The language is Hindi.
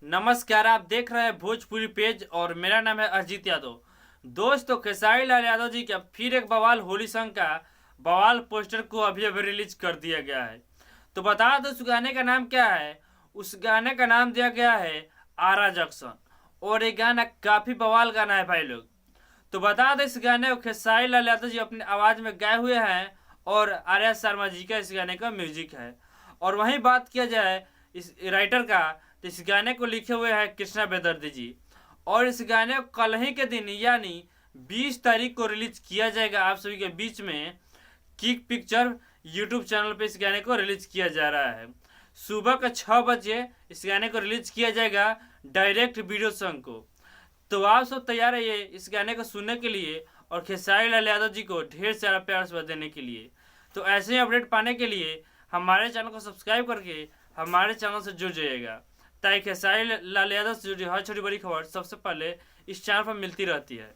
नमस्कार, आप देख रहे हैं भोजपुरी पेज और मेरा नाम है अजीत यादव। दोस्तों, खेसारी लाल यादव जी का फिर एक बवाल होली सॉन्ग का बवाल पोस्टर को अभी अभी रिलीज कर दिया गया है। तो बता दो उस गाने का नाम क्या है। उस गाने का नाम दिया गया है आरा जंक्शन। और ये गाना काफी बवाल गाना है भाई लोग। तो बता दो इस गाने को खेसारी लाल यादव जी अपनी आवाज में गाए हुए हैं और आर्या शर्मा जी का इस गाने का म्यूजिक है। और वहीं बात किया जाए इस राइटर का, तो इस गाने को लिखे हुए हैं कृष्णा बेदर्दी जी। और इस गाने को कल ही के दिन यानी 20 तारीख को रिलीज किया जाएगा आप सभी के बीच में। किक पिक्चर यूट्यूब चैनल पे इस गाने को रिलीज किया जा रहा है। सुबह का 6 बजे इस गाने को रिलीज किया जाएगा डायरेक्ट वीडियो सॉन्ग को। तो आप सब तैयार है ये इस गाने को सुनने के लिए और खेसारी लाल यादव जी को ढेर सारा प्यार देने के लिए। तो ऐसे ही अपडेट पाने के लिए हमारे चैनल को सब्सक्राइब करके हमारे चैनल से जुड़ जाइएगा, ताकि खेसारी लाल यादव से जुड़ी हर छोटी बड़ी खबर सबसे पहले इस चैनल पर मिलती रहती है।